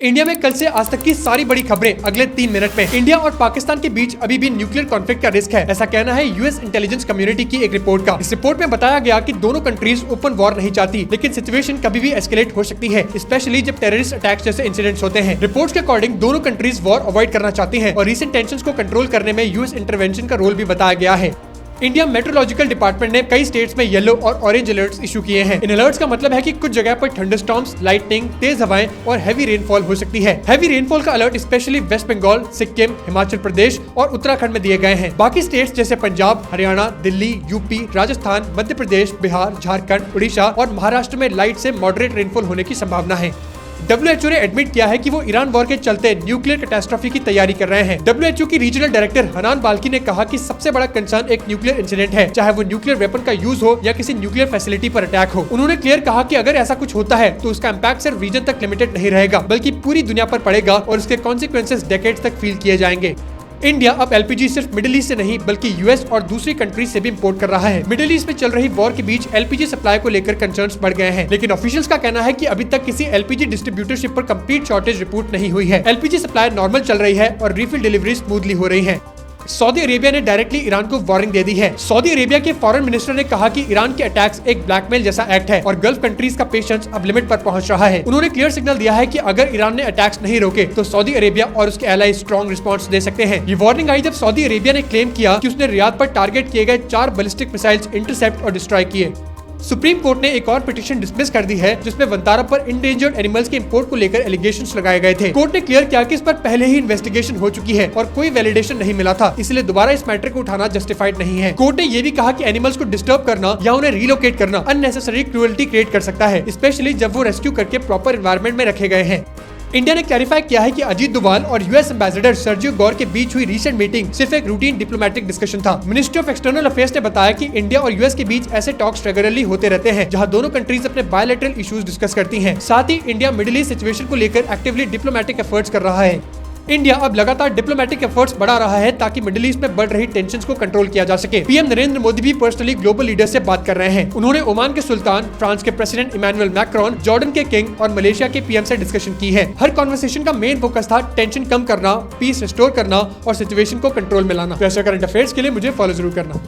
India में कल से आज तक की सारी बड़ी खबरें अगले 3 मिनट में। इंडिया और पाकिस्तान के बीच अभी भी न्यूक्लियर कॉन्फ्लिक्ट का रिस्क है, ऐसा कहना है यूएस इंटेलिजेंस कम्युनिटी की एक रिपोर्ट का। इस रिपोर्ट में बताया गया कि दोनों कंट्रीज ओपन वॉर नहीं चाहती, लेकिन सिचुएशन कभी भी एस्केलेट हो सकती है, स्पेशली जब टेररिस्ट अटैक्स जैसे इंसिडेंट्स होते हैं। रिपोर्ट के अकॉर्डिंग दोनों कंट्रीज वॉर अवॉइड करना चाहती है और रीसेंट टेंशंस को कंट्रोल करने में यूएस इंटरवेंशन का रोल भी बताया गया है। इंडिया मेट्रोलॉजिकल डिपार्टमेंट ने कई स्टेट्स में येलो और ऑरेंज अलर्ट्स इशू किए हैं। इन अलर्ट्स का मतलब है कि कुछ जगह पर थंडरस्टॉर्म्स, लाइटनिंग, तेज हवाएं और हैवी रेनफॉल हो सकती है। हैवी रेनफॉल का alert specially West Bengal, Sikkim, Himachal Pradesh और उत्तराखंड में दिए गए हैं। बाकी स्टेट्स जैसे पंजाब, हरियाणा, दिल्ली, यूपी, राजस्थान, मध्य प्रदेश, बिहार, झारखंड, उड़ीसा और महाराष्ट्र में लाइट से मॉडरेट रेनफॉल होने की संभावना है। WHO ने एडमिट किया है कि वो ईरान वॉर के चलते न्यूक्लियर कैटास्ट्रोफी की तैयारी कर रहे हैं। WHO की रीजनल डायरेक्टर हनान बाल्की ने कहा कि सबसे बड़ा कंसर्न एक न्यूक्लियर इंसिडेंट है, चाहे वो न्यूक्लियर वेपन का यूज हो या किसी न्यूक्लियर फैसिलिटी पर अटैक हो। उन्होंने क्लियर कहा कि अगर ऐसा कुछ होता है तो उसका इम्पैक्ट सिर्फ रीजन तक लिमिटेड नहीं रहेगा, बल्कि पूरी दुनिया पर पड़ेगा और उसके कॉन्सिक्वेंसेस डेकेड्स तक फील किए जाएंगे। इंडिया अब एलपीजी सिर्फ मिडिल ईस्ट से नहीं बल्कि यूएस और दूसरी कंट्रीज से भी इंपोर्ट कर रहा है। मिडिल ईस्ट में चल रही वॉर के बीच एलपीजी सप्लाई को लेकर कंसर्न्स बढ़ गए हैं, लेकिन ऑफिशियल्स का कहना है कि अभी तक किसी एलपीजी डिस्ट्रीब्यूटरशिप पर कंप्लीट शॉर्टेज रिपोर्ट नहीं हुई है। एलपीजी सप्लाई नॉर्मल चल रही है और रिफिल डिलीवरी स्मूथली हो रही है। सऊदी अरेबिया ने डायरेक्टली ईरान को वार्निंग दे दी है। सऊदी अरेबिया के फॉरेन मिनिस्टर ने कहा कि ईरान के अटैक्स एक ब्लैकमेल जैसा एक्ट है और गल्फ कंट्रीज का पेशेंस अब लिमिट पर पहुंच रहा है। उन्होंने क्लियर सिग्नल दिया है कि अगर ईरान ने अटैक्स नहीं रोके तो सऊदी अरेबिया और उसके एलाई स्ट्रॉन्ग रिस्पॉन्स दे सकते हैं। ये वार्निंग आई जब सऊदी अरेबिया ने क्लेम किया कि उसने रियाद पर टारगेट किए गए 4 बैलिस्टिक मिसाइल्स इंटरसेप्ट और डिस्ट्रॉय किए। सुप्रीम कोर्ट ने एक और पिटीशन डिसमिस कर दी है जिसमें वंतारा पर इंडेंजर्ड एनिमल्स के इंपोर्ट को लेकर एलिगेशंस लगाए गए थे। कोर्ट ने क्लियर किया कि इस पर पहले ही इन्वेस्टिगेशन हो चुकी है और कोई वैलिडेशन नहीं मिला था, इसलिए दोबारा इस मैटर को उठाना जस्टिफाइड नहीं है। कोर्ट ने यह भी कहा कि एनिमल्स को डिस्टर्ब करना या उन्हें रिलोकेट करना अननेसेसरी क्रूएल्टी क्रिएट कर सकता है, स्पेशली जब वो रेस्क्यू करके प्रॉपर एनवायरनमेंट में रखे गए हैं। इंडिया ने क्लैरिफाई किया है कि अजीत डोभाल और यूएस एम्बेसडर सर्जियो गौर के बीच हुई रीसेंट मीटिंग सिर्फ एक रूटीन डिप्लोमेटिक डिस्कशन था। मिनिस्ट्री ऑफ एक्सटर्नल अफेयर्स ने बताया कि इंडिया और यूएस के बीच ऐसे टॉक्स रेगुलरली होते रहते हैं जहां दोनों कंट्रीज अपने बायलैटरल इश्यूज डिस्कस करती हैं। साथ ही इंडिया मिडिल ईस्ट सिचुएशन को लेकर एक्टिवली डिप्लोमेटिक एफर्ट्स कर रहा है। इंडिया अब लगातार डिप्लोमेटिक एफर्ट्स बढ़ा रहा है ताकि मिडिल ईस्ट में बढ़ रही टेंशंस को कंट्रोल किया जा सके। पीएम नरेंद्र मोदी भी पर्सनली ग्लोबल लीडर से बात कर रहे हैं। उन्होंने ओमान के सुल्तान, फ्रांस के प्रेसिडेंट इमैनुअल मैक्रोन, जॉर्डन के किंग और मलेशिया के पीएम से डिस्कशन की है। हर कॉन्वर्सेशन का मेन फोकस था टेंशन कम करना, पीस रिस्टोर करना और सिचुएशन को कंट्रोल में लाना। तो ऐसे करंट अफेयर्स के लिए मुझे फॉलो जरूर करना।